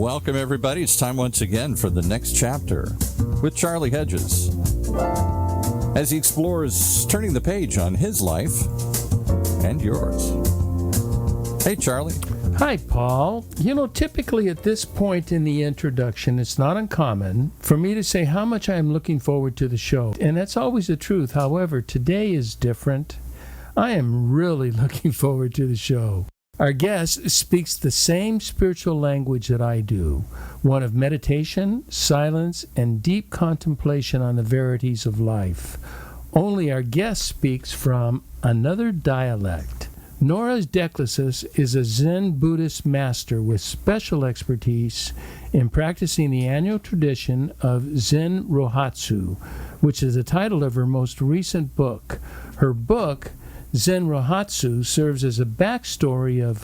Welcome, everybody. It's time once again for the next chapter with Charlie Hedges as he explores turning the page on his life and yours. Hey, Charlie. Hi, Paul. Typically at this point in the introduction, it's not uncommon for me to say how much I am looking forward to the show. And that's always the truth. However, today is different. I am really looking forward to the show. Our guest speaks the same spiritual language that I do, one of meditation, silence, and deep contemplation on the verities of life. Only our guest speaks from another dialect. Nora D'Ecclesis is a Zen Buddhist master with special expertise in practicing the annual tradition of Zen Rohatsu, which is the title of her most recent book. Her book, Zen Rohatsu, serves as a backstory of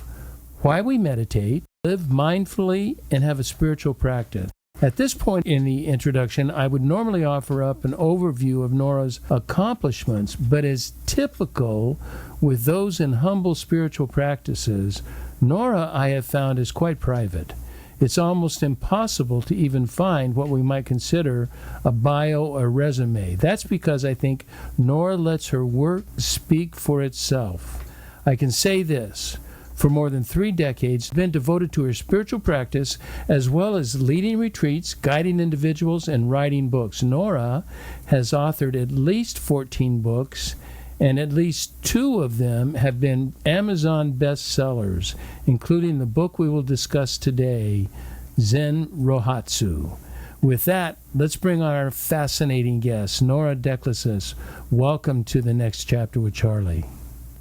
why we meditate, live mindfully, and have a spiritual practice. At this point in the introduction, I would normally offer up an overview of Nora's accomplishments, but as typical with those in humble spiritual practices, Nora, I have found, is quite private. It's almost impossible to even find what we might consider a bio or resume. That's because I think Nora lets her work speak for itself. I can say this. For more than 3 decades, been devoted to her spiritual practice, as well as leading retreats, guiding individuals, and writing books. Nora has authored at least 14 books, and at least 2 of them have been Amazon bestsellers, including the book we will discuss today, Zen Rohatsu. With that, let's bring on our fascinating guest, Nora D'Ecclesis. Welcome to the next chapter with Charlie.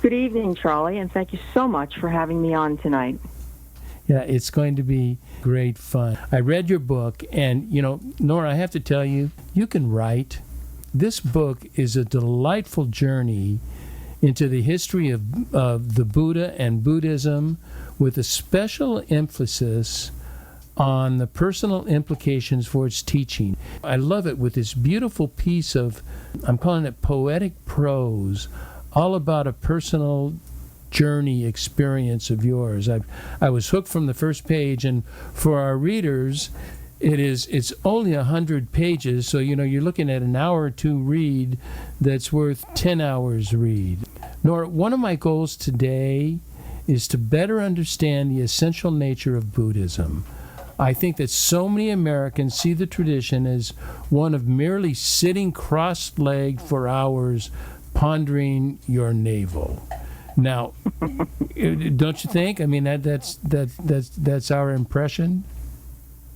Good evening, Charlie, and thank you so much for having me on tonight. Yeah, it's going to be great fun. I read your book, and, Nora, I have to tell you, you can write. This book is a delightful journey into the history of the Buddha and Buddhism, with a special emphasis on the personal implications for its teaching. I love it with this beautiful piece of, I'm calling it poetic prose, all about a personal journey experience of yours. I was hooked from the first page, and for our readers, it's only 100 pages, so you're looking at an hour or 2 read that's worth 10 hours read. Nora, one of my goals today is to better understand the essential nature of Buddhism. I think that so many Americans see the tradition as one of merely sitting cross-legged for hours pondering your navel. Now, don't you think? I mean, that's our impression.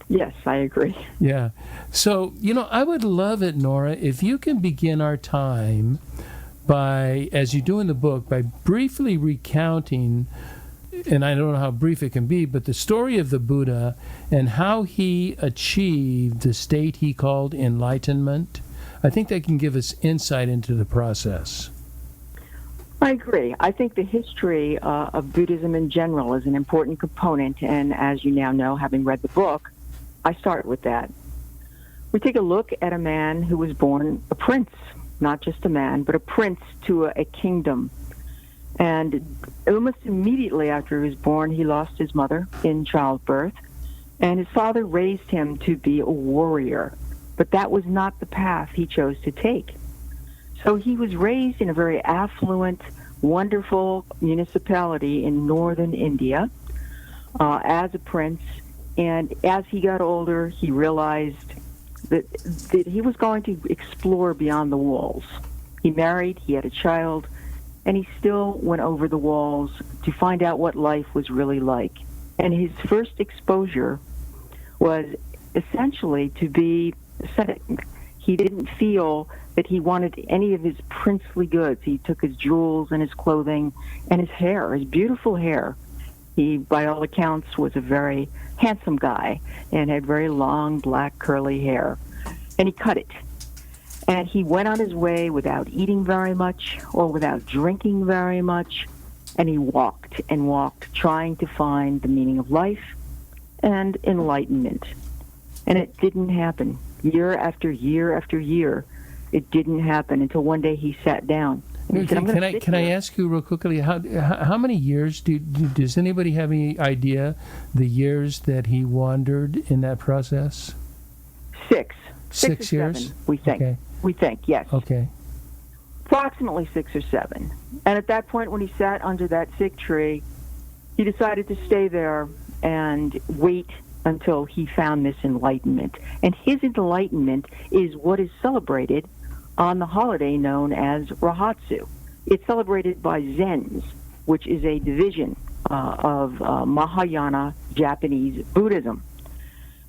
Yes, I agree. Yeah. So, I would love it, Nora, if you can begin our time by, as you do in the book, by briefly recounting, and I don't know how brief it can be, but the story of the Buddha and how he achieved the state he called enlightenment. I think that can give us insight into the process. I agree. I think the history of Buddhism in general is an important component, and as you now know, having read the book, I start with that. We take a look at a man who was born a prince, not just a man, but a prince to a kingdom. And almost immediately after he was born, he lost his mother in childbirth, and his father raised him to be a warrior. But that was not the path he chose to take. So he was raised in a very affluent, wonderful municipality in northern India as a prince. And as he got older, he realized that he was going to explore beyond the walls. He married, he had a child, and he still went over the walls to find out what life was really like. And his first exposure was essentially to be ascetic. He didn't feel that he wanted any of his princely goods. He took his jewels and his clothing and his hair, his beautiful hair. He, by all accounts, was a very handsome guy and had very long, black, curly hair. And he cut it. And he went on his way without eating very much or without drinking very much. And he walked and walked, trying to find the meaning of life and enlightenment. And it didn't happen. Year after year after year, it didn't happen until one day he sat down. And he said, "I'm gonna sit Can I here." ask you real quickly, how many years does anybody have any idea the years that he wandered in that process? 6 6 or years? 7, we think. Okay. We think, yes. Okay. Approximately 6 or 7. And at that point, when he sat under that fig tree, he decided to stay there and wait until he found this enlightenment. And his enlightenment is what is celebrated on the holiday known as Rohatsu. It's celebrated by Zens, which is a division of Mahayana Japanese Buddhism.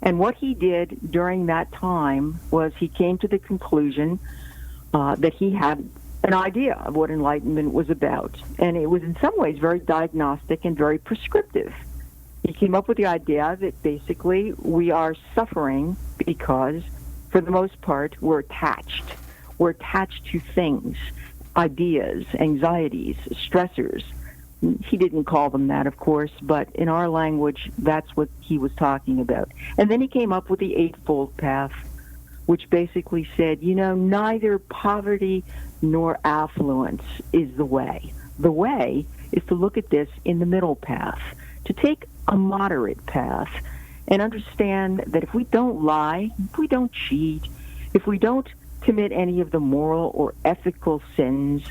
And what he did during that time was he came to the conclusion that he had an idea of what enlightenment was about. And it was in some ways very diagnostic and very prescriptive. He came up with the idea that basically we are suffering because, for the most part, we're attached. We're attached to things, ideas, anxieties, stressors. He didn't call them that, of course, but in our language, that's what he was talking about. And then he came up with the Eightfold Path, which basically said, neither poverty nor affluence is the way. The way is to look at this in the middle path, to take a moderate path and understand that if we don't lie, if we don't cheat, if we don't commit any of the moral or ethical sins,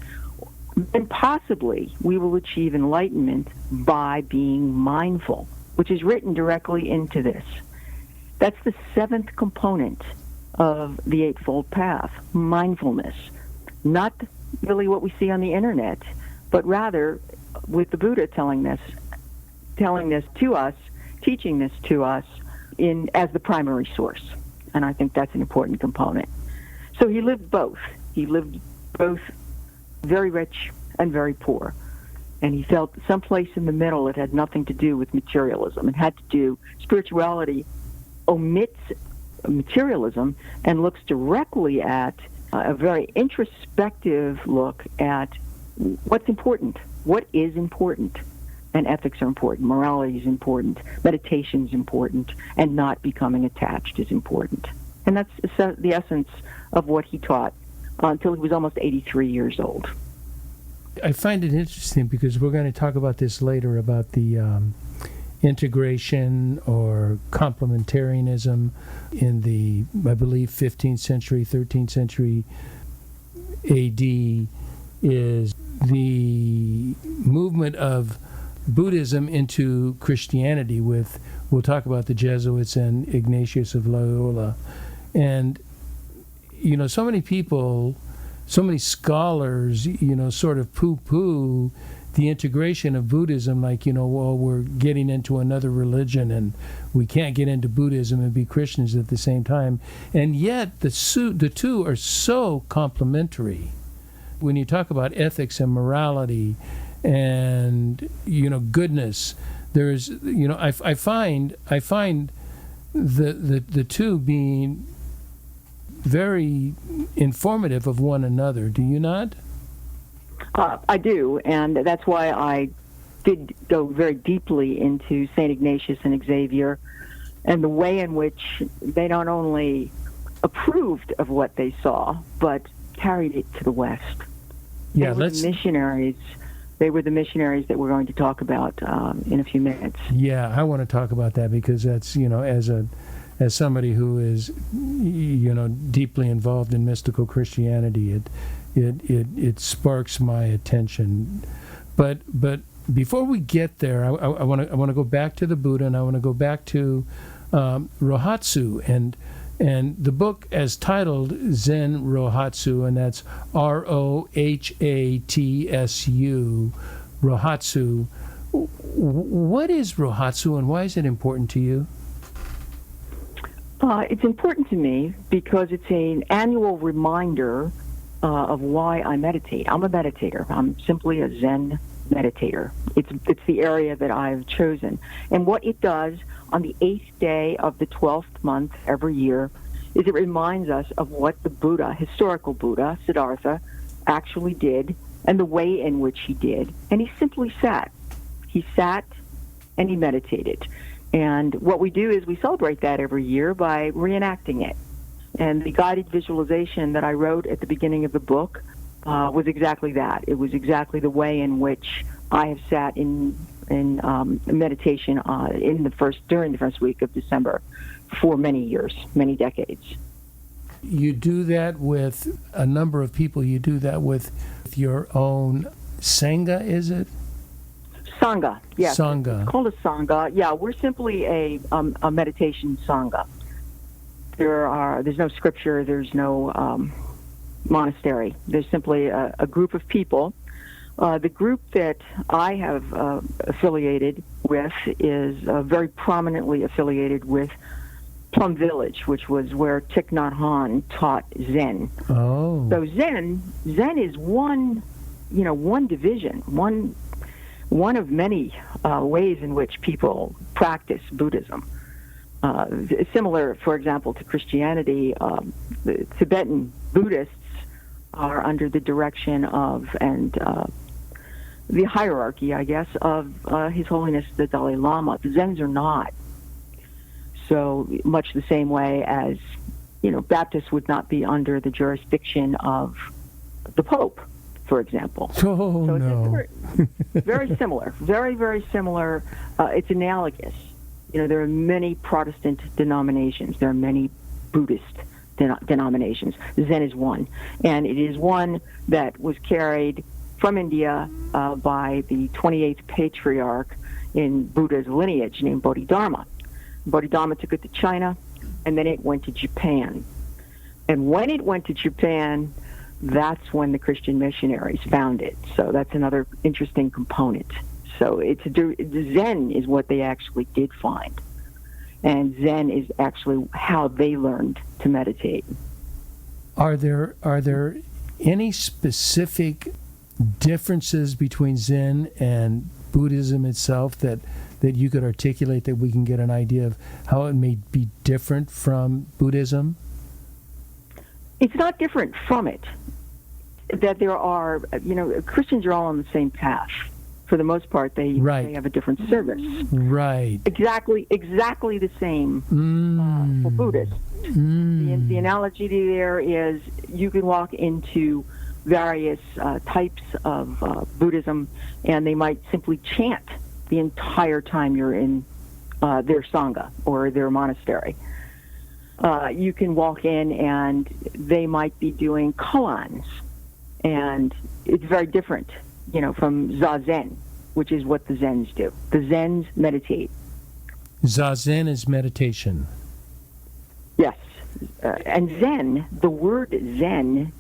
then possibly we will achieve enlightenment by being mindful, which is written directly into this. That's the 7th component of the Eightfold Path, mindfulness. Not really what we see on the internet, but rather with the Buddha telling this to us, teaching this to us as the primary source. And I think that's an important component. So he lived both. He lived both very rich and very poor. And he felt someplace in the middle it had nothing to do with materialism. It had to do, spirituality omits materialism and looks directly at a very introspective look at what's important, what is important. And ethics are important, morality is important, meditation is important, and not becoming attached is important. And that's the essence of what he taught until he was almost 83 years old. I find it interesting because we're going to talk about this later, about the integration or complementarianism in the, I believe, 15th century, 13th century AD is the movement of Buddhism into Christianity with, we'll talk about the Jesuits and Ignatius of Loyola. And, so many people, so many scholars, sort of poo-poo the integration of Buddhism, like, we're getting into another religion and we can't get into Buddhism and be Christians at the same time. And yet the two are so complementary. When you talk about ethics and morality and, goodness, there's, I find the two being very informative of one another. Do you not? I do, and that's why I did go very deeply into St. Ignatius and Xavier and the way in which they not only approved of what they saw, but carried it to the West. They were the missionaries. They were the missionaries that we're going to talk about in a few minutes. Yeah, I want to talk about that because that's, as somebody who is, deeply involved in mystical Christianity, it sparks my attention. But before we get there, I want to go back to the Buddha, and I want to go back to Rohatsu and the book as titled Zen Rohatsu, and that's Rohatsu, Rohatsu. What is Rohatsu, and why is it important to you? It's important to me because it's an annual reminder of why I meditate. I'm a meditator. I'm simply a Zen meditator. It's the area that I've chosen. And what it does on the 8th day of the 12th month every year is it reminds us of what the Buddha, historical Buddha, Siddhartha, actually did and the way in which he did. And he simply sat. He sat and he meditated. And what we do is we celebrate that every year by reenacting it. And the guided visualization that I wrote at the beginning of the book was exactly that. It was exactly the way in which I have sat in meditation during the first week of December for many years, many decades. You do that with a number of people. You do that with your own Sangha, is it? Sangha, yes. Sangha. It's called a Sangha. Yeah, we're simply a meditation Sangha. There's no scripture, there's no monastery. There's simply a group of people. The group that I have affiliated with is very prominently affiliated with Plum Village, which was where Thich Nhat Hanh taught Zen. Oh. So Zen is one division, one of many ways in which people practice Buddhism. Similar, for example, to Christianity, the Tibetan Buddhists are under the direction of and the hierarchy, I guess, of His Holiness the Dalai Lama. The Zens are not. So much the same way as, Baptists would not be under the jurisdiction of the Pope, for example. Oh, so no. It's very similar, very, very similar. It's analogous. There are many Protestant denominations. There are many Buddhist denominations. Zen is one. And it is one that was carried from India by the 28th patriarch in Buddha's lineage named Bodhidharma. Bodhidharma took it to China, and then it went to Japan. And when it went to Japan, that's when the Christian missionaries found it. So that's another interesting component. So Zen is what they actually did find. And Zen is actually how they learned to meditate. Are there any specific differences between Zen and Buddhism itself that you could articulate, that we can get an idea of how it may be different from Buddhism? It's not different from it. That there are, Christians are all on the same path. For the most part, they have a different service. Right. Exactly the same for Buddhists. The analogy there is you can walk into various types of Buddhism, and they might simply chant the entire time you're in their Sangha or their monastery. You can walk in, and they might be doing koans, and it's very different, from Zazen, which is what the Zens do. The Zens meditate. Zazen is meditation. Yes. And Zen, the word Zen,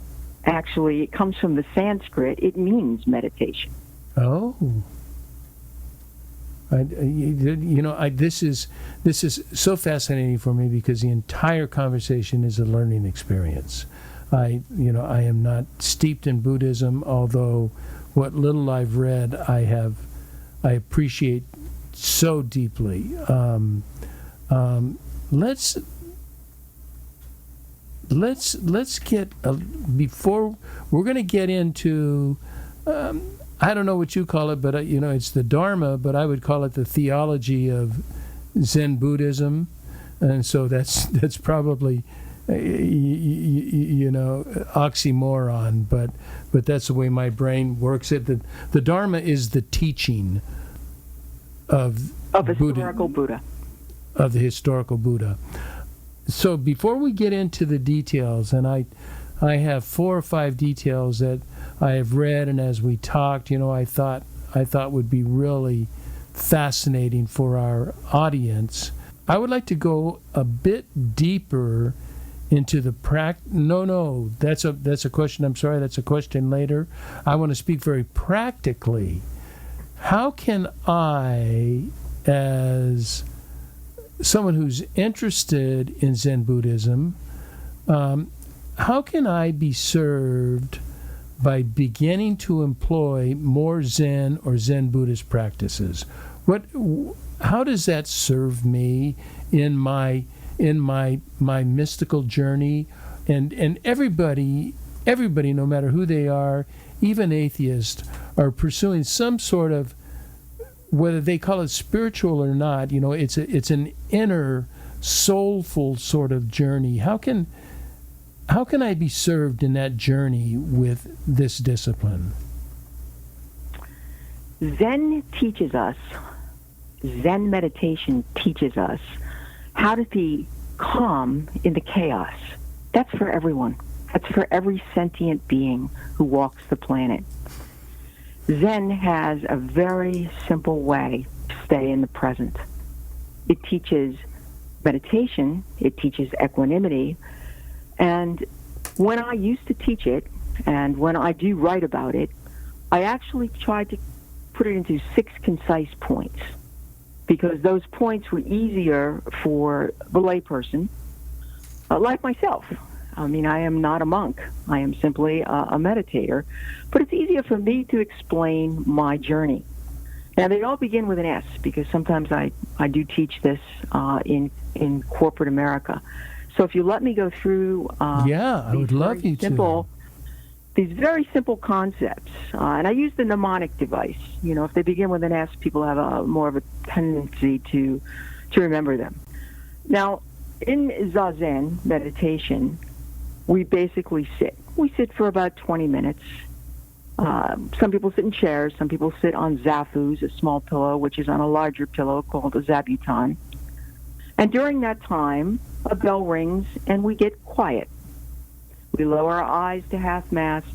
actually, it comes from the Sanskrit. It means meditation. Oh. This is so fascinating for me because the entire conversation is a learning experience. I am not steeped in Buddhism, although what little I've read, I appreciate so deeply. Let's get before we're going to get into. I don't know what you call it, but it's the Dharma, but I would call it the theology of Zen Buddhism, and so that's probably oxymoron, but that's the way my brain works. The Dharma is the teaching of historical Buddha. Of the historical Buddha. So before we get into the details, and I have 4 or 5 details that I have read, and as we talked, I thought would be really fascinating for our audience. I would like to go a bit deeper into the No, that's a question. I'm sorry, that's a question later. I want to speak very practically. How can I, as someone who's interested in Zen Buddhism, how can I be served by beginning to employ more Zen or Zen Buddhist practices? How does that serve me in my mystical journey? And everybody, no matter who they are, even atheists, are pursuing some sort of, whether they call it spiritual or not, it's an inner soulful sort of journey. How can How can I be served in that journey with this discipline? Zen teaches us, Zen meditation teaches us how to be calm in the chaos. That's for everyone. That's for every sentient being who walks the planet. Zen has a very simple way to stay in the present. It teaches meditation, it teaches equanimity, and when I used to teach it, and when I do write about it, I actually tried to put it into 6 concise points, because those points were easier for the layperson, like myself. I mean, I am not a monk. I am simply a meditator, but it's easier for me to explain my journey. Now, they all begin with an S, because sometimes I do teach this in corporate America. So if you let me go through I would love you to. These very simple concepts, and I use the mnemonic device. You know, if they begin with an S, people have more of a tendency to remember them. Now, in Zazen meditation, we basically sit. We sit for about 20 minutes. Some people sit in chairs. Some people sit on zafus, a small pillow, which is on a larger pillow called a zabuton. And during that time, a bell rings and we get quiet. We lower our eyes to half-mast,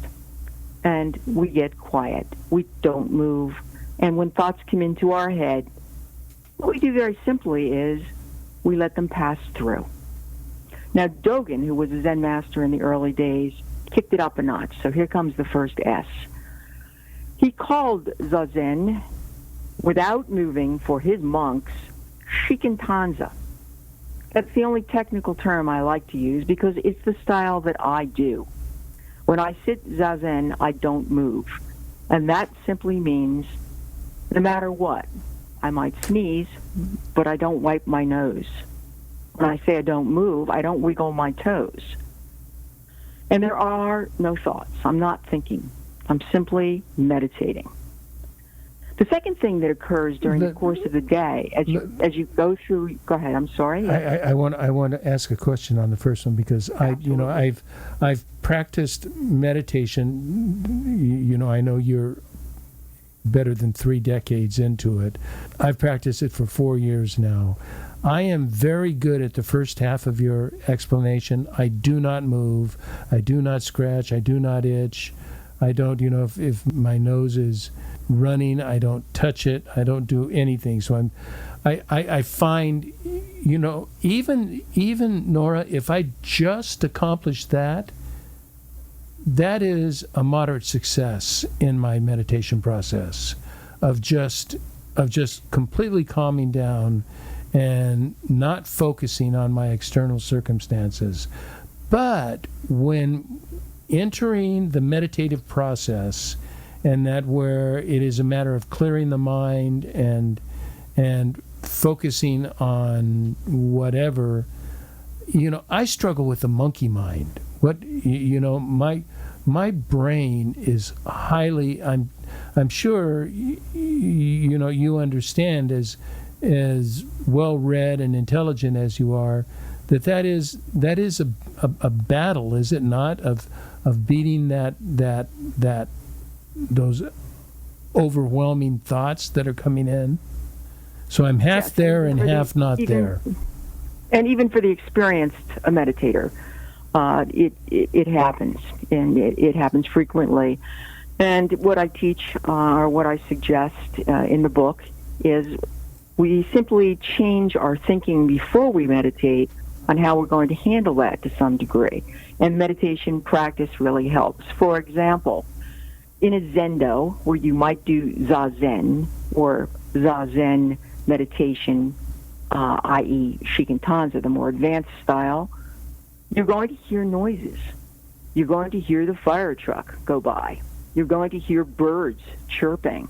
and we get quiet. We don't move. And when thoughts come into our head, what we do very simply is we let them pass through. Now, Dogen, who was a Zen master in the early days, kicked it up a notch. So here comes the first S. He called Zazen, without moving, for his monks, shikantanza. That's the only technical term I like to use because it's the style that I do. When I sit Zazen, I don't move. And that simply means no matter what, I might sneeze, but I don't wipe my nose. When I say I don't move, I don't wiggle my toes. And there are no thoughts. I'm not thinking. I'm simply meditating. The second thing that occurs during the course of the day, as you go through, go ahead. I'm sorry. I want to ask a question on the first one because I've practiced meditation. I know you're better than 3 decades into it. I've practiced it for 4 years now. I am very good at the first half of your explanation. I do not move. I do not scratch. I do not itch. I don't, if my nose is running, I don't touch it. I don't do anything. So I find, even Nora, if I just accomplish that, that is a moderate success in my meditation process of just completely calming down and not focusing on my external circumstances. But when entering the meditative process, and that where it is a matter of clearing the mind and focusing on whatever, I struggle with the monkey mind. My brain is highly, I'm sure you understand as well read and intelligent as you are, that is a battle, is it not, of beating those overwhelming thoughts that are coming in. So I'm half there and half not there. And even for the experienced meditator, it happens, and it happens frequently. And what I teach, or what I suggest in the book, is we simply change our thinking before we meditate on how we're going to handle that to some degree. And meditation practice really helps. For example, in a zendo, where you might do zazen or zazen meditation, i.e. shikantanza, the more advanced style, you're going to hear noises. You're going to hear the fire truck go by. You're going to hear birds chirping.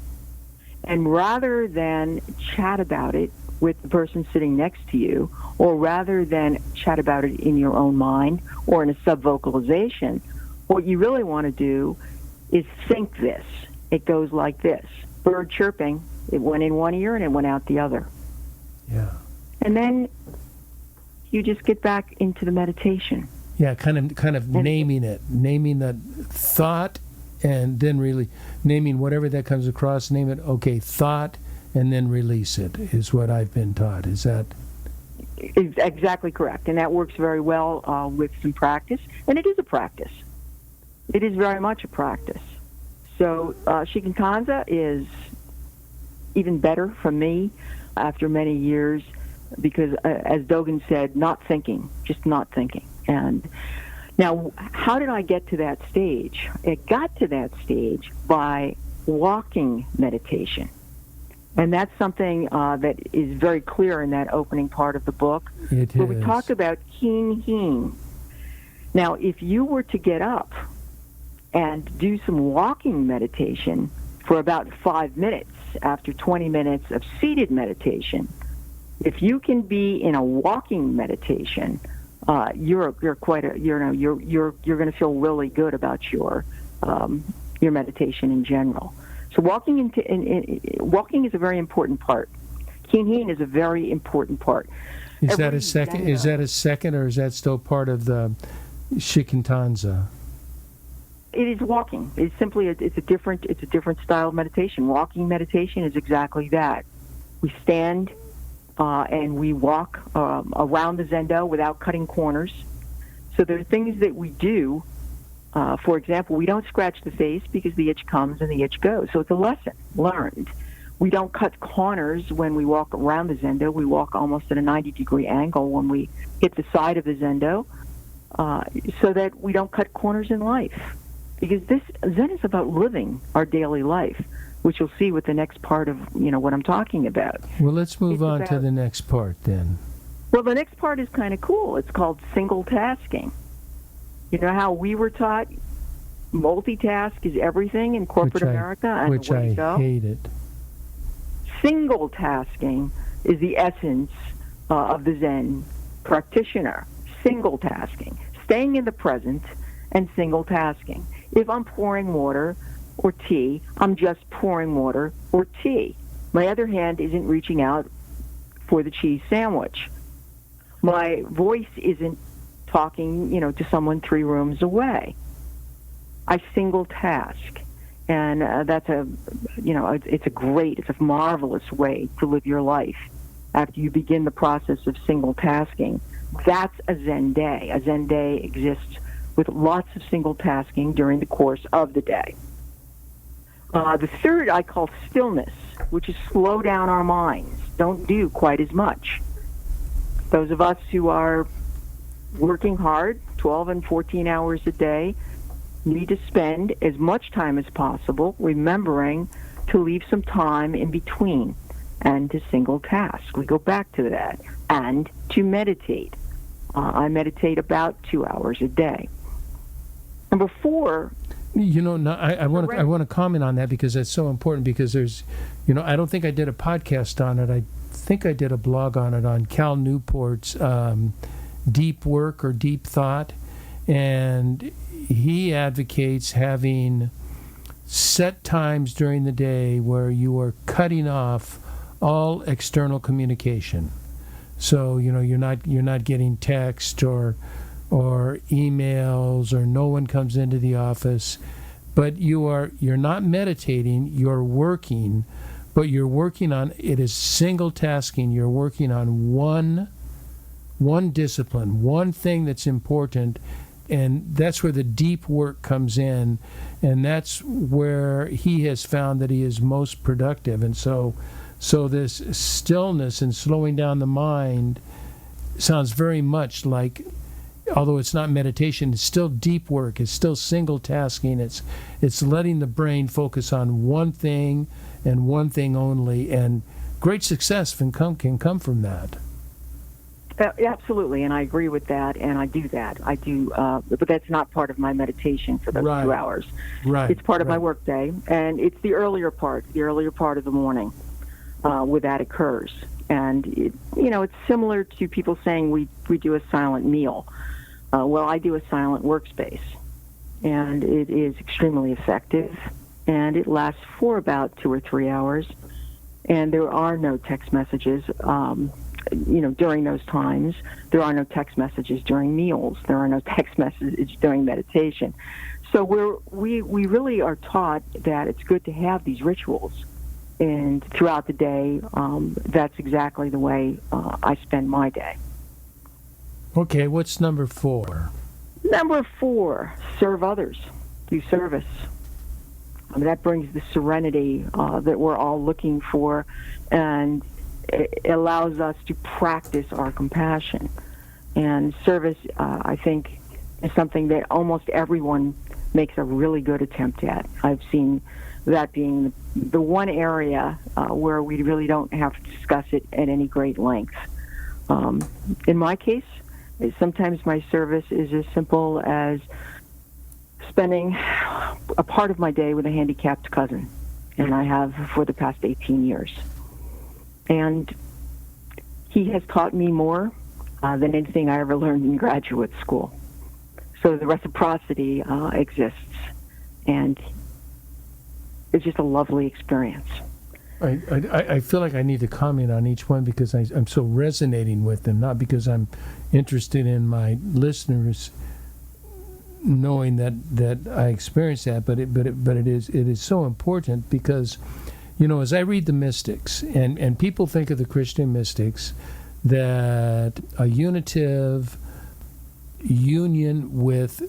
And rather than chat about it with the person sitting next to you, or rather than chat about it in your own mind or in a sub-vocalization, what you really want to do is think this. It goes like this. Bird chirping, it went in one ear and it went out the other. Yeah. And then you just get back into the meditation. Yeah, kind of naming it, naming the thought, and then really naming whatever that comes across. Name it, okay, thought, and then release it is what I've been taught. Is that? Is exactly correct, and that works very well with some practice, and it is a practice. It is very much a practice. So Shikantaza is even better for me after many years because, as Dogen said, not thinking, just not thinking. And now, how did I get to that stage? It got to that stage by walking meditation. And that's something that is very clear in that opening part of the book, where we talk about kin hin. Now, if you were to get up and do some walking meditation for about 5 minutes after 20 minutes of seated meditation, if you can be in a walking meditation, you're going to feel really good about your meditation in general. So walking is a very important part. Kin hin is a very important part. Is that a second, or is that still part of the Shikantaza? It is walking. It's simply it's a different style of meditation. Walking meditation is exactly that. We stand and we walk around the zendo without cutting corners. So there are things that we do. For example, we don't scratch the face because the itch comes and the itch goes. So it's a lesson learned. We don't cut corners when we walk around the zendo. We walk almost at a 90-degree angle when we hit the side of the zendo, so that we don't cut corners in life. Because Zen is about living our daily life, which you'll see with the next part of what I'm talking about. Well, let's move on to the next part then. Well, the next part is kind of cool. It's called single tasking. You know how we were taught multitask is everything in corporate America, and which I hate it. Single tasking is the essence of the Zen practitioner. Single tasking, staying in the present, and single tasking. If I'm pouring water or tea, I'm just pouring water or tea. My other hand isn't reaching out for the cheese sandwich. My voice isn't talking, to someone 3 rooms away. I single task, and that's it's a marvelous way to live your life. After you begin the process of single tasking, that's a Zen day. A Zen day exists with lots of single tasking during the course of the day. The third I call stillness, which is slow down our minds. Don't do quite as much. Those of us who are working hard, 12 and 14 hours a day, need to spend as much time as possible remembering to leave some time in between and to single task. We go back to that. And to meditate. I meditate about 2 hours a day. Number 4. I want to comment on that because that's so important, because there's, I don't think I did a podcast on it. I think I did a blog on it on Cal Newport's deep work or deep thought, and he advocates having set times during the day where you are cutting off all external communication. So you're not getting text or emails, or no one comes into the office, but you're not meditating, you're working, but you're working on, it is single tasking, you're working on one discipline, one thing that's important, and that's where the deep work comes in, and that's where he has found that he is most productive. And so this stillness and slowing down the mind sounds very much like, although it's not meditation, it's still deep work, it's still single tasking, it's letting the brain focus on one thing and one thing only, and great success can come from that. Absolutely, and I agree with that, and I do that. I do, but that's not part of my meditation for those 2 hours. Right. It's part of my work day, and it's the earlier part of the morning where that occurs. And it's similar to people saying we do a silent meal. Well, I do a silent workspace, and it is extremely effective, and it lasts for about 2 or 3 hours, and there are no text messages. during those times. There are no text messages during meals. There are no text messages during meditation. So we really are taught that it's good to have these rituals. And throughout the day, that's exactly the way I spend my day. Okay, what's number 4? Number 4, serve others. Do service. That brings the serenity that we're all looking for, and it allows us to practice our compassion. And service, I think, is something that almost everyone makes a really good attempt at. I've seen that being the one area where we really don't have to discuss it at any great length. In my case, sometimes my service is as simple as spending a part of my day with a handicapped cousin, and I have for the past 18 years. And he has taught me more than anything I ever learned in graduate school. So the reciprocity exists, and it's just a lovely experience. I feel like I need to comment on each one because I'm so resonating with them, not because I'm interested in my listeners knowing that I experienced that, but it is so important because, as I read the mystics, and people think of the Christian mystics, that a unitive union with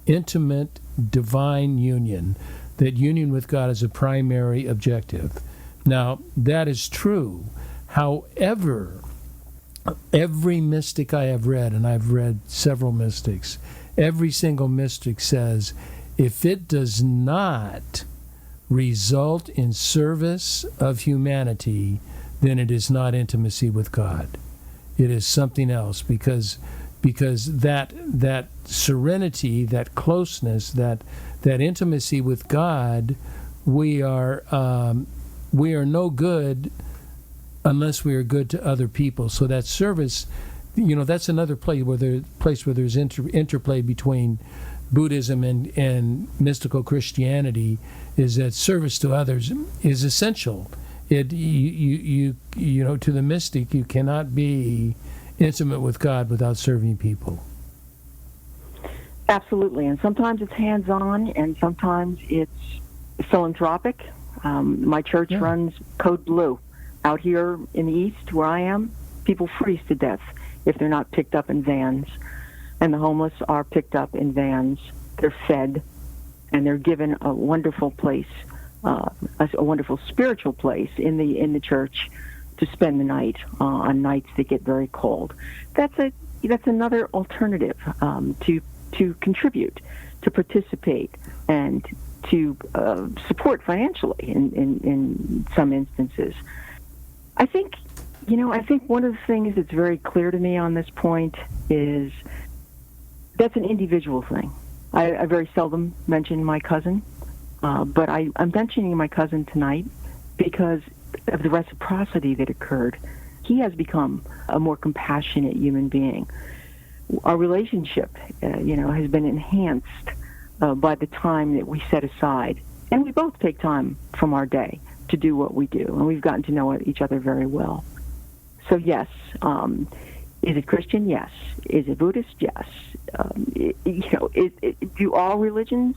intimate divine union, that union with God is a primary objective. Now, that is true. However, every mystic I have read, and I've read several mystics, every single mystic says, if it does not result in service of humanity, then it is not intimacy with God. It is something else, because that serenity, that closeness, that intimacy with God, we are no good unless we are good to other people. So that service, that's another place where there's interplay between Buddhism and mystical Christianity, is that service to others is essential. To the mystic, you cannot be intimate with God without serving people. Absolutely, and sometimes it's hands-on, and sometimes it's philanthropic. My church runs Code Blue. Out here in the East, where I am, people freeze to death if they're not picked up in vans, and the homeless are picked up in vans. They're fed, and they're given a wonderful place, a wonderful spiritual place in the church to spend the night on nights that get very cold. That's another alternative to contribute, to participate, and to support financially in some instances. I think one of the things that's very clear to me on this point is that's an individual thing. I very seldom mention my cousin, but I'm mentioning my cousin tonight because of the reciprocity that occurred. He has become a more compassionate human being. Our relationship, has been enhanced by the time that we set aside. And we both take time from our day to do what we do. And we've gotten to know each other very well. So yes, is it Christian? Yes. Is it Buddhist? Yes. Do all religions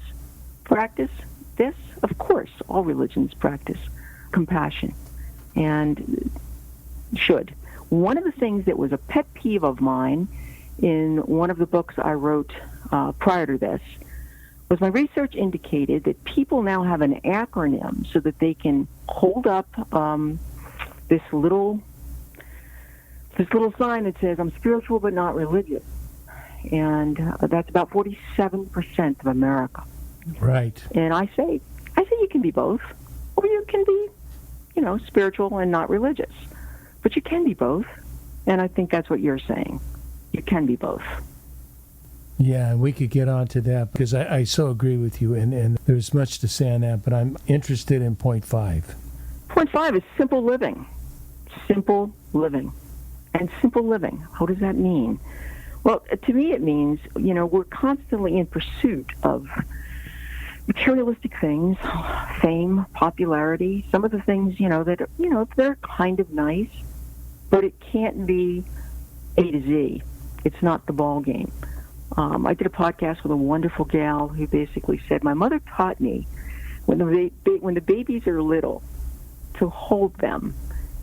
practice this? Of course, all religions practice compassion and should. One of the things that was a pet peeve of mine in one of the books I wrote prior to this was my research indicated that people now have an acronym so that they can hold up this little sign that says, I'm spiritual but not religious. And that's about 47% of America. Right. And I say you can be both, or you can be, spiritual and not religious. But you can be both, and I think that's what you're saying. You can be both. Yeah, we could get on to that because I so agree with you, and there's much to say on that, but I'm interested in point 5. Point 5 is simple living. Simple living. And simple living, what does that mean? Well, to me it means, we're constantly in pursuit of materialistic things, fame, popularity, some of the things, that are kind of nice. but it can't be A to Z. It's not the ball game. I did a podcast with a wonderful gal who basically said, my mother taught me when the babies are little to hold them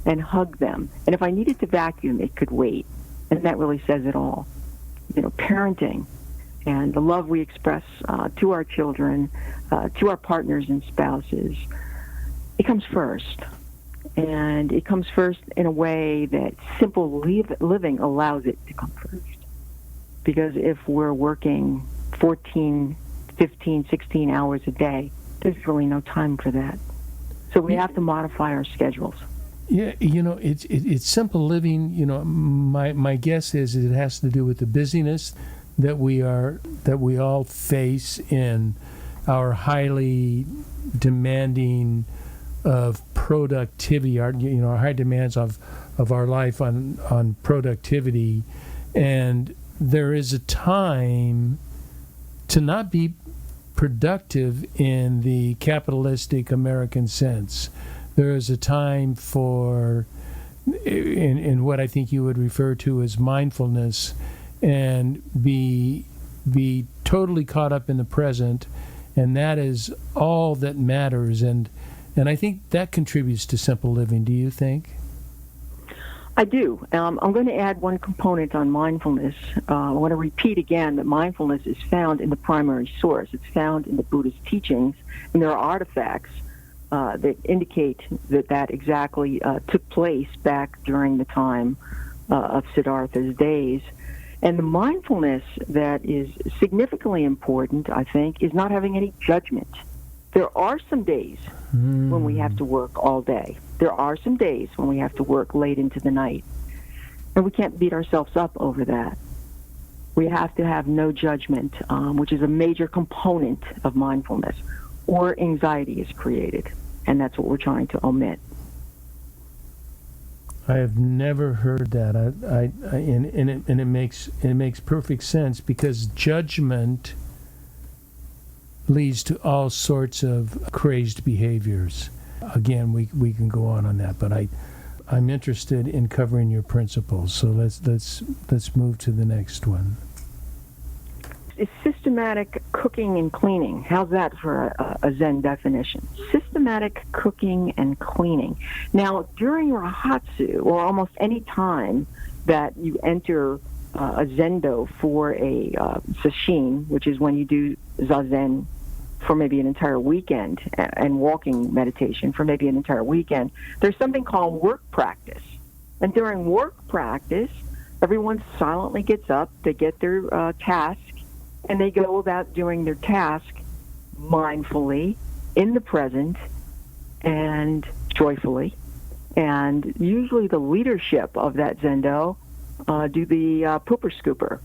and hug them. And if I needed to vacuum, it could wait. And that really says it all. Parenting and the love we express to our children, to our partners and spouses, it comes first. And it comes first in a way that simple living allows it to come first. Because if we're working 14, 15, 16 hours a day, there's really no time for that. So we have to modify our schedules. Yeah, it's simple living. My guess is it has to do with the busyness that we all face in our highly demanding of productivity, our high demands of our life on productivity, and there is a time to not be productive in the capitalistic American sense. There is a time for, in what I think you would refer to as mindfulness, and be totally caught up in the present, and that is all that matters. And I think that contributes to simple living. Do you think? I do. I'm going to add one component on mindfulness. I want to repeat again that mindfulness is found in the primary source. It's found in the Buddhist teachings, and there are artifacts that indicate that exactly took place back during the time of Siddhartha's days. And the mindfulness that is significantly important, I think, is not having any judgment. There are some days when we have to work all day. There are some days when we have to work late into the night. And we can't beat ourselves up over that. We have to have no judgment, which is a major component of mindfulness, or anxiety is created. And that's what we're trying to omit. I have never heard that. And it makes perfect sense, because judgment leads to all sorts of crazed behaviors. Again, we can go on that, but I'm interested in covering your principles. So let's move to the next one. It's systematic cooking and cleaning. How's that for a Zen definition? Systematic cooking and cleaning. Now, during Rohatsu, or almost any time that you enter a Zendo for a sesshin, which is when you do Zazen for maybe an entire weekend, and walking meditation for maybe an entire weekend, there's something called work practice. And during work practice, everyone silently gets up, they get their task, and they go about doing their task mindfully, in the present, and joyfully. And usually the leadership of that Zendo do the pooper scooper.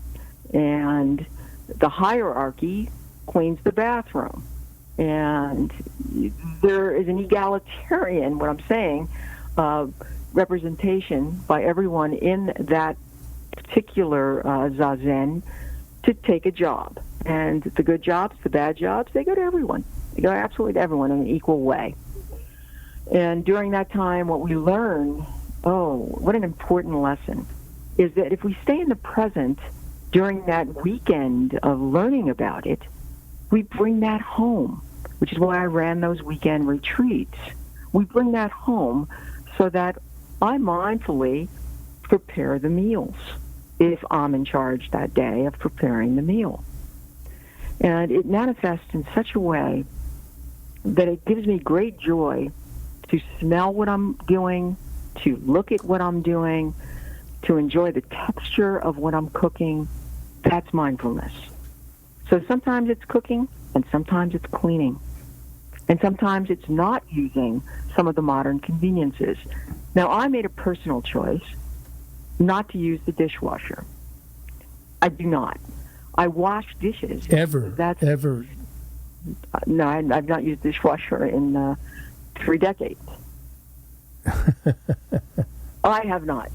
And the hierarchy cleans the bathroom. And there is an egalitarian, what I'm saying, representation by everyone in that particular zazen to take a job. And the good jobs, the bad jobs, they go to everyone. They go absolutely to everyone in an equal way. And during that time, what we learn, what an important lesson, is that if we stay in the present during that weekend of learning about it, we bring that home, which is why I ran those weekend retreats. We bring that home so that I mindfully prepare the meals if I'm in charge that day of preparing the meal. And it manifests in such a way that it gives me great joy to smell what I'm doing, to look at what I'm doing, to enjoy the texture of what I'm cooking. That's mindfulness. So sometimes it's cooking, and sometimes it's cleaning. And sometimes it's not using some of the modern conveniences. Now, I made a personal choice not to use the dishwasher. I do not. I wash dishes. Ever? No, I've not used dishwasher in 3 decades. I have not.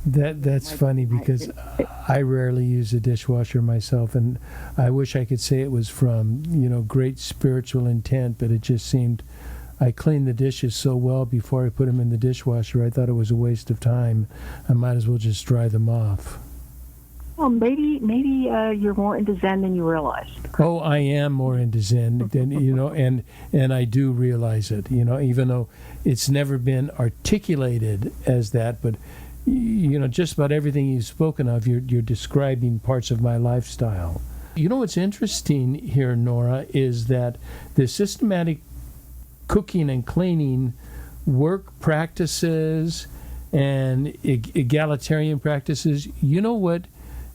That's funny, because I rarely use a dishwasher myself, and I wish I could say it was from great spiritual intent, but it just seemed I cleaned the dishes so well before I put them in the dishwasher, I thought it was a waste of time. I might as well just dry them off. Well, maybe you're more into Zen than you realize. Oh, I am more into Zen than, and I do realize it, even though it's never been articulated as that, but just about everything you've spoken of, you're describing parts of my lifestyle. What's interesting here, Nora, is that the systematic cooking and cleaning work practices and egalitarian practices, what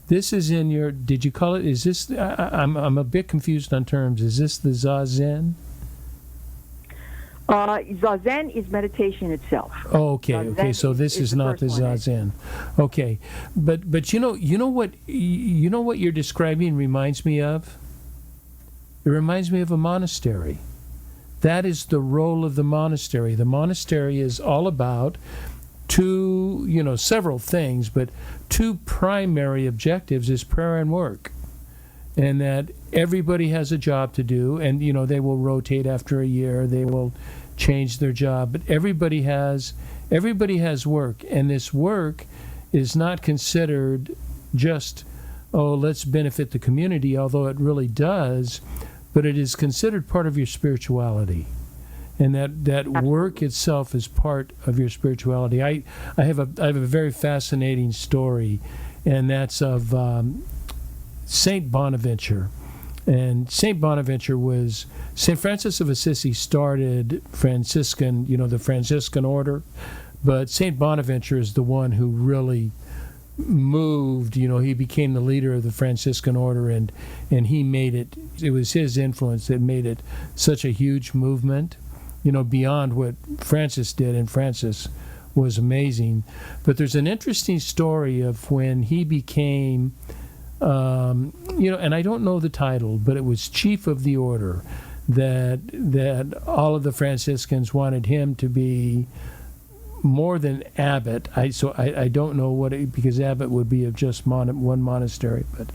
this is in your, did you call it, is this, I'm a bit confused on terms, is this the Zazen? Zazen is meditation itself. Oh, okay. So this is not the Zazen. Okay, but you know what you're describing reminds me of? It reminds me of a monastery. That is the role of the monastery. The monastery is all about several things, but two primary objectives is prayer and work. And that everybody has a job to do, and they will rotate after a year, they will change their job, but everybody has work, and this work is not considered just, let's benefit the community, although it really does, but it is considered part of your spirituality. And that work itself is part of your spirituality. I have a very fascinating story, and that's of Saint Bonaventure. And Saint Bonaventure was, Saint Francis of Assisi started Franciscan, the Franciscan order, but Saint Bonaventure is the one who really moved, he became the leader of the Franciscan order, and he made it was his influence that made it such a huge movement, beyond what Francis did, and Francis was amazing. But there's an interesting story of when he became, and I don't know the title, but it was chief of the order, that all of the Franciscans wanted him to be more than abbot. I don't know because abbot would be of just one monastery, but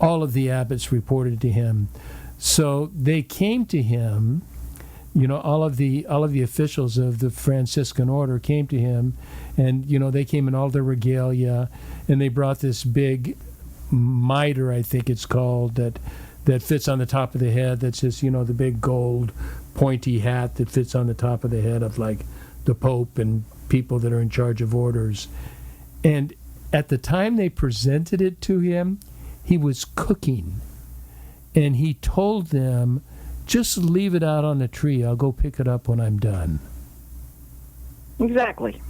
all of the abbots reported to him. So they came to him. All of the officials of the Franciscan order came to him, and they came in all their regalia, and they brought this big mitre, I think it's called, that fits on the top of the head. That's just the big gold pointy hat that fits on the top of the head of like the Pope and people that are in charge of orders. And at the time they presented it to him, he was cooking, and he told them, just leave it out on the tree. I'll go pick it up when I'm done. Exactly.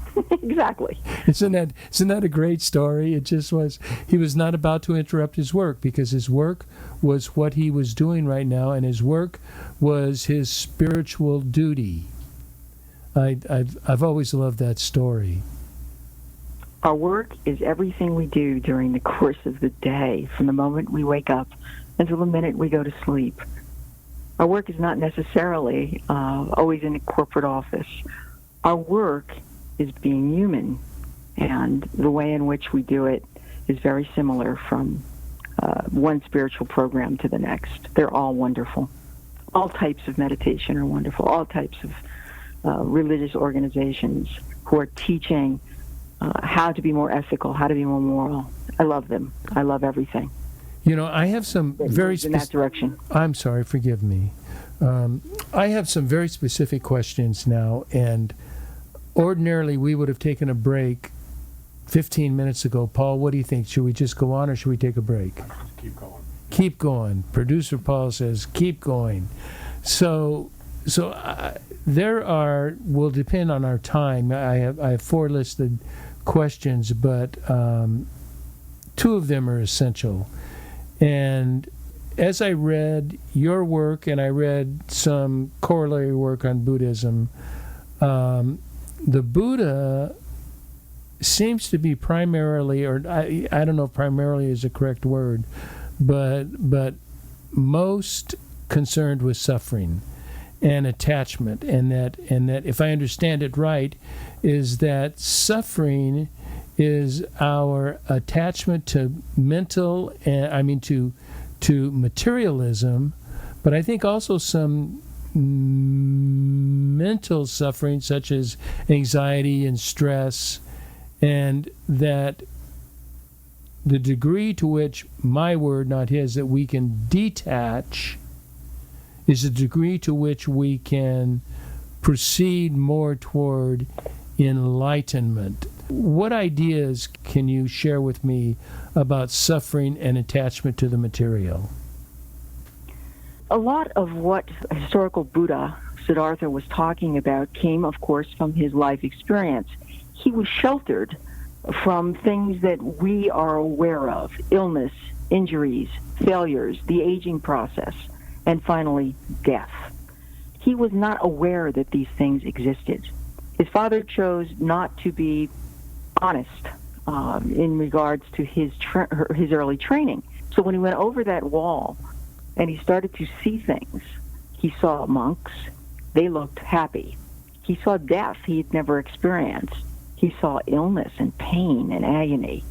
Exactly. Isn't that a great story? It just was. He was not about to interrupt his work, because his work was what he was doing right now, and his work was his spiritual duty. I've always loved that story. Our work is everything we do during the course of the day, from the moment we wake up until the minute we go to sleep. Our work is not necessarily always in a corporate office. Our work is being human, and the way in which we do it is very similar from one spiritual program to the next. They're all wonderful. All types of meditation are wonderful. All types of religious organizations who are teaching how to be more ethical, how to be more moral. I love them. I love everything. I have some very in that direction. I'm sorry, forgive me. I have some very specific questions now, and ordinarily we would have taken a break 15 minutes ago. Paul, what do you think? Should we just go on, or should we take a break? Keep going. Keep going. Producer Paul says, keep going. So will depend on our time. I have 4 listed questions, but 2 of them are essential. And as I read your work, and I read some corollary work on Buddhism, the Buddha seems to be primarily, or I don't know if primarily is a correct word, but most concerned with suffering and attachment, and that if I understand it right, is that suffering is our attachment to mental, to materialism, but I think also some mental suffering such as anxiety and stress, and that the degree to which, my word, not his, that we can detach is the degree to which we can proceed more toward enlightenment. What ideas can you share with me about suffering and attachment to the material? A lot of what historical Buddha Siddhartha was talking about came, of course, from his life experience. He was sheltered from things that we are aware of: illness, injuries, failures, the aging process, and finally, death. He was not aware that these things existed. His father chose not to be honest in regards to his early training. So when he went over that wall and he started to see things, he saw monks. They looked happy. He saw death he had never experienced. He saw illness and pain and agony.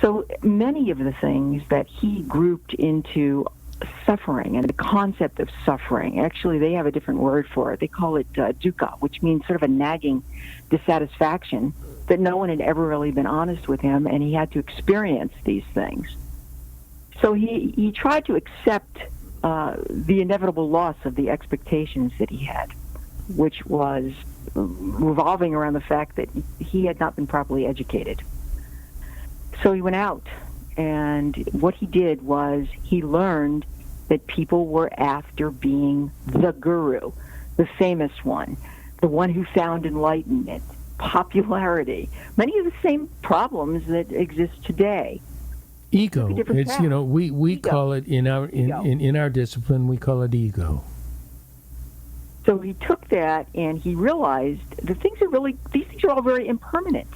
So many of the things that he grouped into suffering and the concept of suffering, actually they have a different word for it. They call it dukkha, which means sort of a nagging dissatisfaction that no one had ever really been honest with him, and he had to experience these things. So he tried to accept the inevitable loss of the expectations that he had, which was revolving around the fact that he had not been properly educated. So he went out, and what he did was he learned that people were after being the guru, the famous one, the one who found enlightenment, popularity, many of the same problems that exist today. Ego. It's, you know, we Ego. call it in our discipline, we call it ego. So he took that and he realized these things are all very impermanent.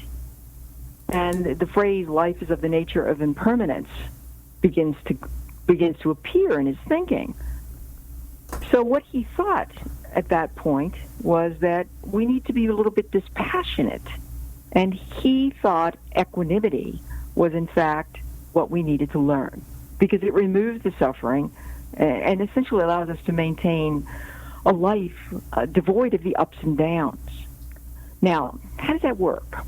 And the phrase "life is of the nature of impermanence" begins to appear in his thinking. So what he thought at that point was that we need to be a little bit dispassionate. And he thought equanimity was in fact what we needed to learn, because it removes the suffering and essentially allows us to maintain a life devoid of the ups and downs. Now, how does that work?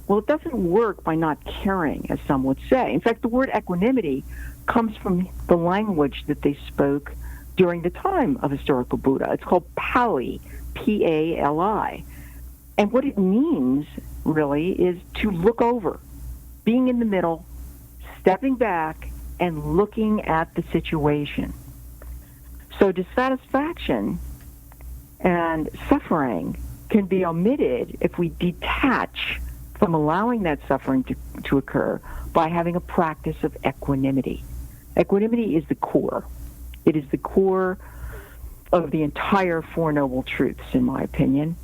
Well, it doesn't work by not caring, as some would say. In fact, the word equanimity comes from the language that they spoke during the time of historical Buddha. It's called Pali, P-A-L-I. And what it means, really, is to look over, being in the middle, stepping back, and looking at the situation. So dissatisfaction and suffering can be omitted if we detach from allowing that suffering to occur by having a practice of equanimity. Equanimity is the core. It is the core of the entire Four Noble Truths, in my opinion.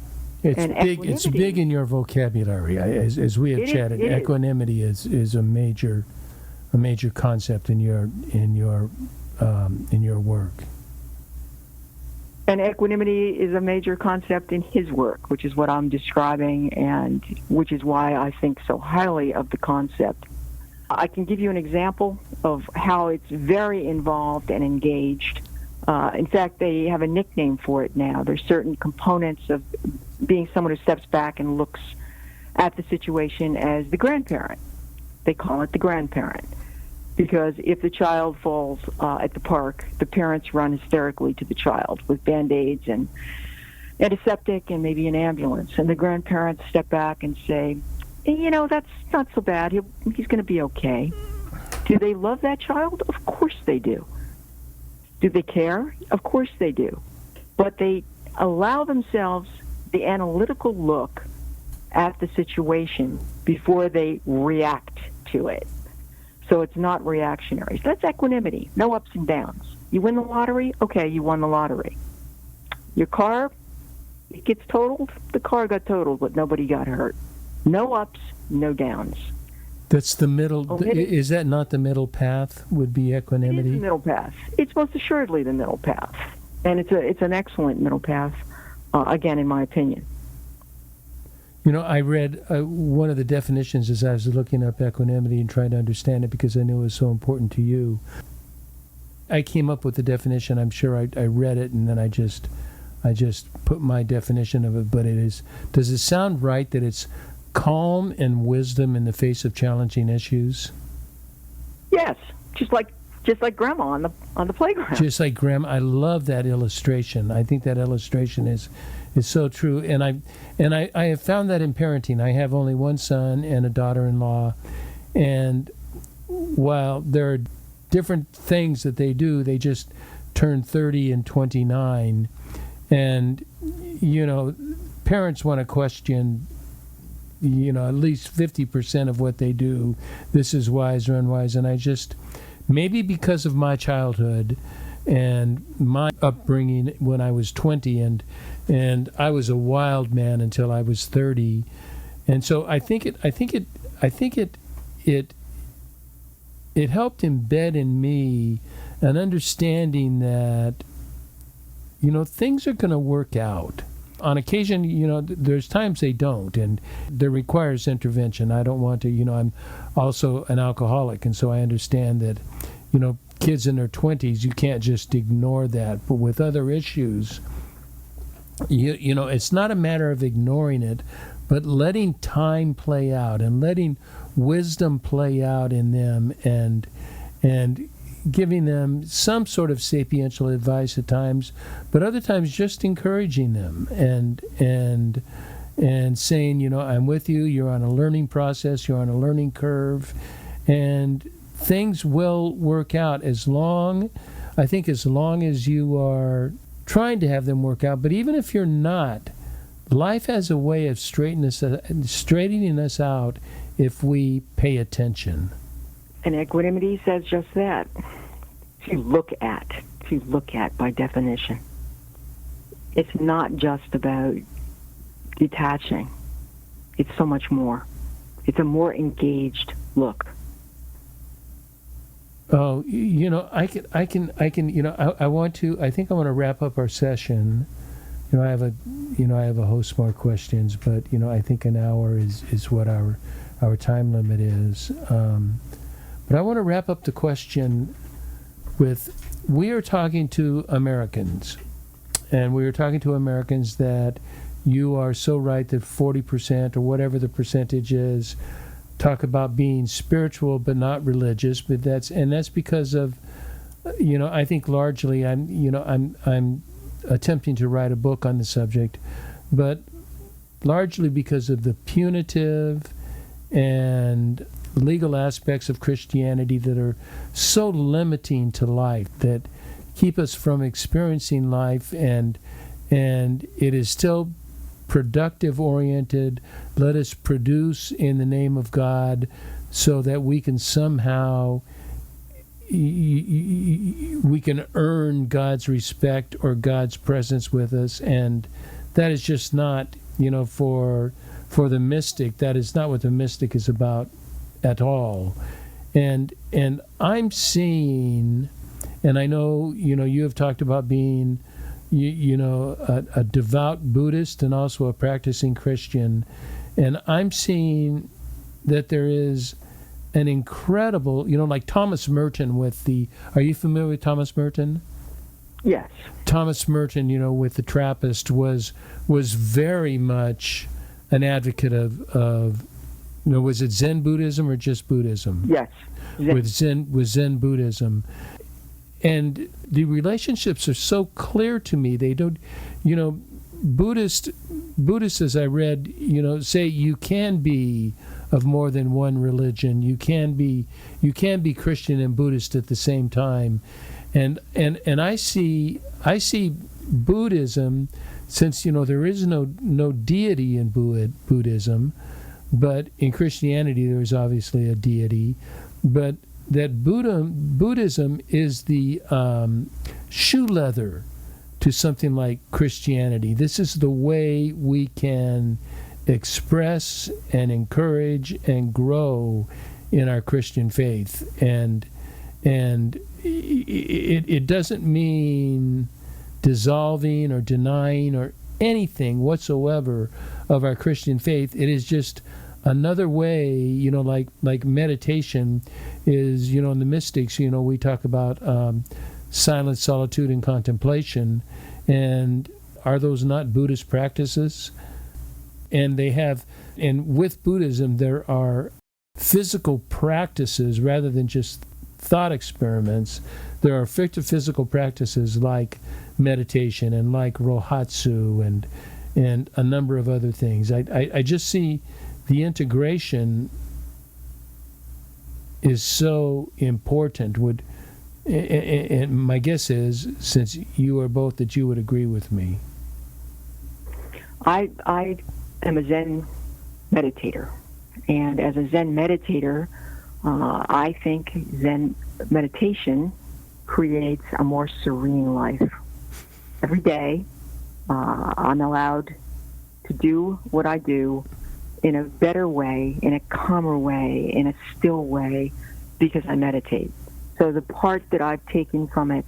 It's big in your vocabulary. As we have chatted, equanimity is a major concept in your work. And equanimity is a major concept in his work, which is what I'm describing, and which is why I think so highly of the concept. I can give you an example of how it's very involved and engaged. In fact, they have a nickname for it now. There's certain components of being someone who steps back and looks at the situation as the grandparent. They call it the grandparent. Because if the child falls at the park, the parents run hysterically to the child with Band-Aids and antiseptic and maybe an ambulance. And the grandparents step back and say, you know, that's not so bad. He's going to be okay. Do they love that child? Of course they do. Do they care? Of course they do. But they allow themselves the analytical look at the situation before they react to it. So it's not reactionary. So that's equanimity. No ups and downs. You win the lottery? Okay, you won the lottery. Your car, it gets totaled? The car got totaled, but nobody got hurt. No ups, no downs. That's the middle. Is that not the middle path, would be equanimity? It is the middle path. It's most assuredly the middle path. And it's an excellent middle path, again, in my opinion. You know, I read one of the definitions as I was looking up equanimity and trying to understand it because I knew it was so important to you. I came up with the definition. I'm sure I read it and then I just put my definition of it. But it is. Does it sound right that it's calm and wisdom in the face of challenging issues? Yes, just like Grandma on the playground. Just like Grandma. I love that illustration. I think that illustration is so true. And I have found that in parenting. I have only one son and a daughter-in-law, and while there are different things that they do, they just turned 30 and 29, and parents want to question at least 50% of what they do. This is wise or unwise. And I just, maybe because of my childhood and my upbringing when I was 20, and I was a wild man until I was 30, and so I think it helped embed in me an understanding that things are going to work out. On occasion, there's times they don't, and there requires intervention. I don't want to, I'm also an alcoholic, and so I understand that, kids in their 20s, you can't just ignore that. But with other issues, it's not a matter of ignoring it, but letting time play out and letting wisdom play out in them, and giving them some sort of sapiential advice at times, but other times just encouraging them and saying, I'm with you, you're on a learning process, you're on a learning curve, and things will work out as long as you are trying to have them work out. But even if you're not, life has a way of straightening us out if we pay attention. And equanimity says just that. To look at by definition. It's not just about detaching. It's so much more. It's a more engaged look. Oh, I think I want to wrap up our session. I have a host more questions, but I think an hour is what our time limit is. But I want to wrap up the question with, we are talking to Americans, and we are talking to Americans that you are so right that 40% or whatever the percentage is talk about being spiritual but not religious, but that's because of, I think largely I'm attempting to write a book on the subject, but largely because of the punitive and legal aspects of Christianity that are so limiting to life, that keep us from experiencing life, and it is still productive oriented. Let us produce in the name of God so that we can somehow we can earn God's respect or God's presence with us, and that is just not, for the mystic. That is not what the mystic is about at all. And I'm seeing, and I know you have talked about being a devout Buddhist and also a practicing Christian, and I'm seeing that there is an incredible, like Thomas Merton are you familiar with Thomas Merton? Yes. Thomas Merton, with the Trappist, was very much an advocate of was it Zen Buddhism or just Buddhism? Yes. With Zen Buddhism. And the relationships are so clear to me. They don't, Buddhists, as I read, say you can be of more than one religion. You can be Christian and Buddhist at the same time. And I see Buddhism, since there is no deity in Buddhism, but in Christianity there is obviously a deity, but that Buddhism is the shoe leather to something like Christianity. This is the way we can express and encourage and grow in our Christian faith, and it doesn't mean dissolving or denying or anything whatsoever of our Christian faith. It is just another way, like meditation is, in the mystics, we talk about silence, solitude, and contemplation. And are those not Buddhist practices? And with Buddhism, there are physical practices rather than just thought experiments. There are physical practices like meditation and like Rohatsu and a number of other things. I just see the integration is so important. And my guess is, since you are both, that you would agree with me. I am a Zen meditator. And as a Zen meditator, I think Zen meditation creates a more serene life. Every day, I'm allowed to do what I do in a better way, in a calmer way, in a still way, because I meditate. So the part that I've taken from it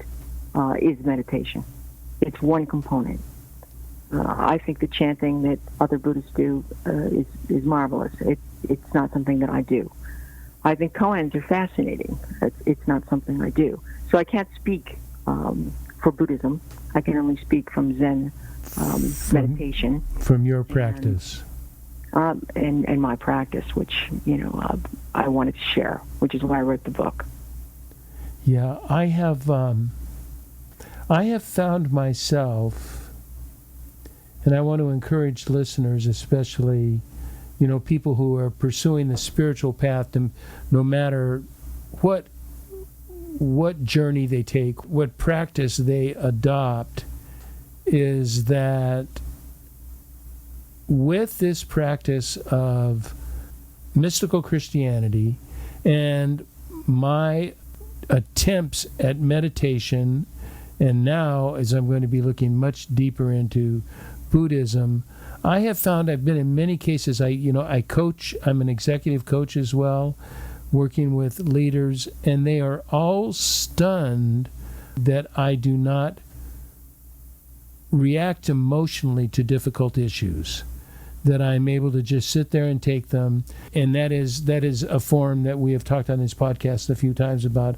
is meditation. It's one component. I think the chanting that other Buddhists do is marvelous. It's not something that I do. I think koans are fascinating. It's not something I do. So I can't speak for Buddhism. I can only speak from Zen meditation. From your practice. And my practice, which, I wanted to share, which is why I wrote the book. Yeah, I have found myself, and I want to encourage listeners, especially, people who are pursuing the spiritual path, no matter what journey they take, what practice they adopt, is that with this practice of mystical Christianity and my attempts at meditation, and now as I'm going to be looking much deeper into Buddhism, I have found I've been in many cases, I coach, I'm an executive coach as well, working with leaders, and they are all stunned that I do not react emotionally to difficult issues, that I'm able to just sit there and take them. And that is a form that we have talked on this podcast a few times about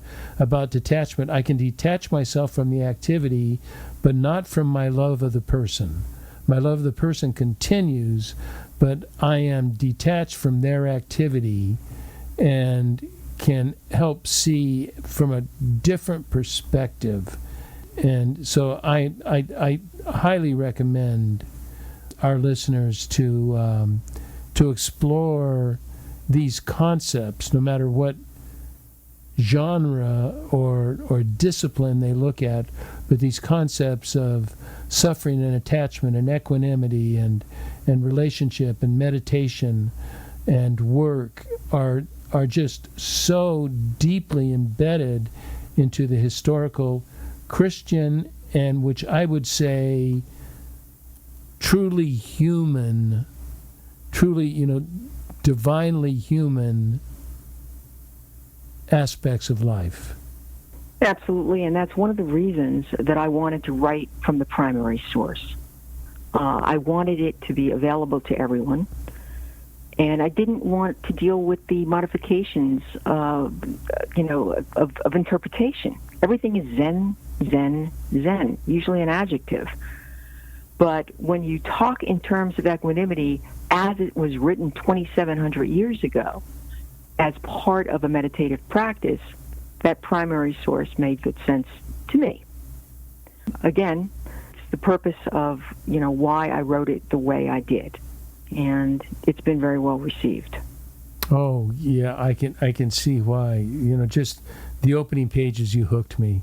detachment. I can detach myself from the activity, but not from my love of the person. My love of the person continues, but I am detached from their activity and can help see from a different perspective. And so I highly recommend our listeners to explore these concepts, no matter what genre or discipline they look at, but these concepts of suffering and attachment and equanimity and relationship and meditation and work are just so deeply embedded into the historical Christian, and which I would say truly human, divinely human aspects of life. Absolutely, and that's one of the reasons that I wanted to write from the primary source. I wanted it to be available to everyone, and I didn't want to deal with the modifications, of interpretation. Everything is Zen, Zen, Zen, usually an adjective. But when you talk in terms of equanimity as it was written 2,700 years ago, as part of a meditative practice, that primary source made good sense to me. Again, it's the purpose of, why I wrote it the way I did. And it's been very well received. Oh, yeah, I can see why. Just the opening pages, you hooked me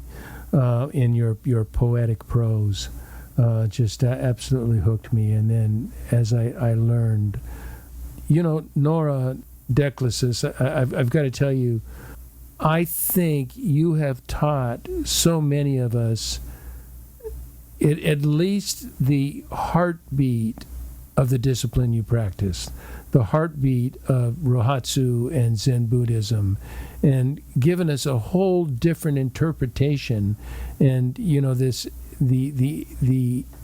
in your poetic prose. Just absolutely hooked me. And then as I learned, Nora D'Ecclesis, I've got to tell you, I think you have taught so many of us at least the heartbeat of the discipline you practice, the heartbeat of Rohatsu and Zen Buddhism, and given us a whole different interpretation, and the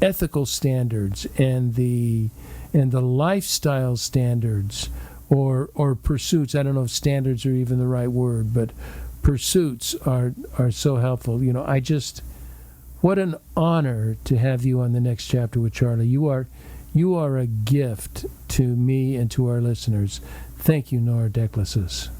ethical standards and the lifestyle standards or pursuits. I don't know if standards are even the right word, but pursuits are so helpful. What an honor to have you on the next chapter with Charlie. You are a gift to me and to our listeners. Thank you, Nora D'Ecclesis.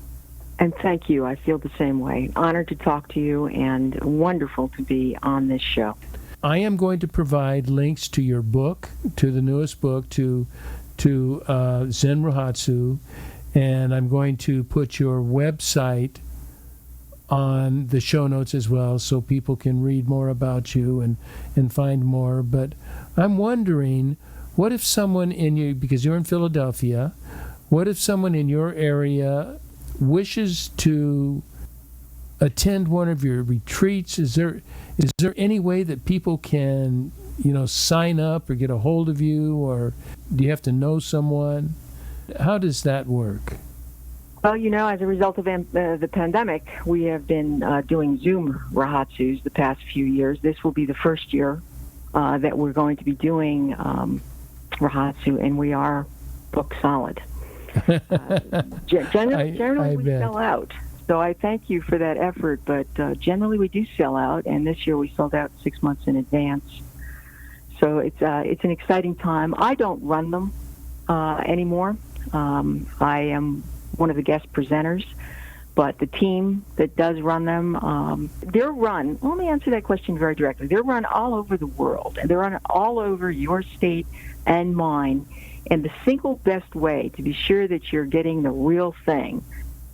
And thank you. I feel the same way. Honored to talk to you and wonderful to be on this show. I am going to provide links to your book, to the newest book, to Zen Rohatsu, and I'm going to put your website on the show notes as well so people can read more about you and find more. But I'm wondering, what if someone because you're in Philadelphia, what if someone in your area wishes to attend one of your retreats? Is there any way that people can, sign up or get a hold of you, or do you have to know someone? How does that work? Well, as a result of the pandemic, we have been doing Zoom Rohatsus the past few years. This will be the first year that we're going to be doing Rohatsu, and we are booked solid. Generally we sell out. So I thank you for that effort, but generally we do sell out, and this year we sold out 6 months in advance. So it's an exciting time. I don't run them anymore. I am one of the guest presenters, but the team that does run them, they're run, let me answer that question very directly. They're run all over the world, and they're run all over your state and mine. And the single best way to be sure that you're getting the real thing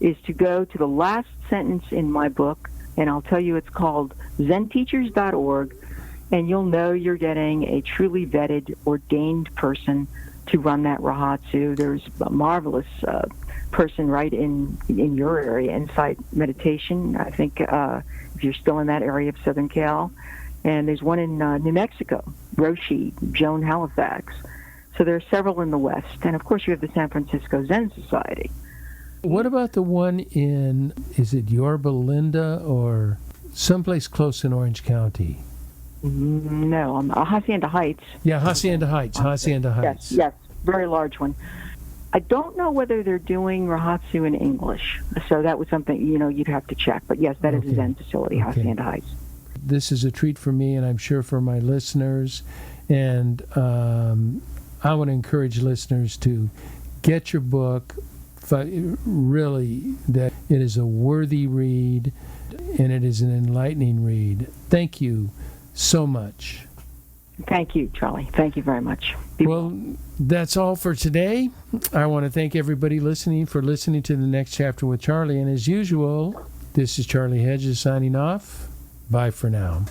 is to go to the last sentence in my book, and I'll tell you it's called zenteachers.org, and you'll know you're getting a truly vetted, ordained person to run that Rohatsu. There's a marvelous person right in your area, Insight Meditation, I think, if you're still in that area of Southern Cal. And there's one in New Mexico, Roshi, Joan Halifax. So there are several in the West. And, of course, you have the San Francisco Zen Society. What about the one is it Yorba Linda or someplace close in Orange County? No, Hacienda Heights. Yeah, Hacienda Heights. Yes, very large one. I don't know whether they're doing Rohatsu in English, so that was something, you'd have to check. But yes, that is a Zen facility, Hacienda Heights. This is a treat for me, and I'm sure for my listeners. And I want to encourage listeners to get your book. Really, that it is a worthy read, and it is an enlightening read. Thank you so much. Thank you, Charlie. Thank you very much. Well, that's all for today. I want to thank everybody listening for listening to the next chapter with Charlie. And as usual, this is Charlie Hedges signing off. Bye for now.